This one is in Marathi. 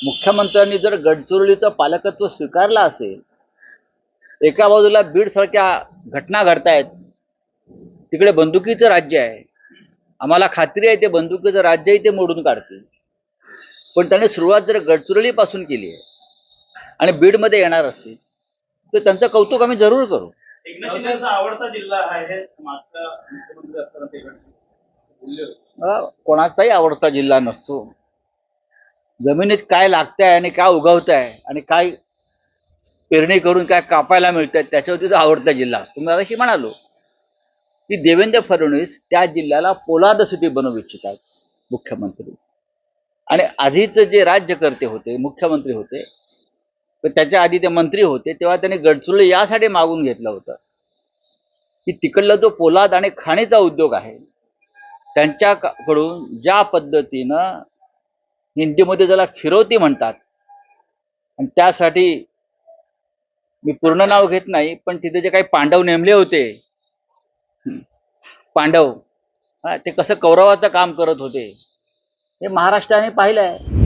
मुख्यमंत्र्यांनी जर गडचिरोलीचं पालकत्व स्वीकारलं असेल, एका बाजूला बीड सारख्या घटना घडतायत, तिकडे बंदुकीचं राज्य आहे, आम्हाला खात्री आहे ते बंदुकीचं राज्यही ते मोडून काढतील. पण त्याने सुरुवात जर गडचिरोलीपासून केली आहे आणि बीडमध्ये येणार असेल तर त्यांचं कौतुक आम्ही जरूर करू. एकनाथ शिंदेचा आवडता जिल्हा आहे मागचा मुख्यमंत्री असताना ते कोणाचाही आवडता जिल्हा नसतो. जमिनीत काय लागतंय आणि काय उगवतंय आणि काय पेरणी करून काय कापायला मिळतंय त्याच्यावरती तो आवडता जिल्हा असतो. मी अशी म्हणालो की देवेंद्र फडणवीस त्या जिल्ह्याला पोलाद सिटी बनवू इच्छितात मुख्यमंत्री. आणि आधीच जे राज्यकर्ते होते, मुख्यमंत्री होते, तर त्याच्या आधी ते मंत्री होते, तेव्हा त्यांनी गडचिरोली यासाठी मागून घेतलं होतं की तिकडला जो पोलाद आणि खाणीचा उद्योग आहे त्यांच्याकडून ज्या पद्धतीनं हिंदीमध्ये ज्याला फिरवती म्हणतात, आणि त्यासाठी मी पूर्ण नाव घेत नाही, पण तिथे जे काही पांडव नेमले होते, पांडव ते कसं कौरवाचं काम करत होते हे महाराष्ट्राने पाहिलं आहे.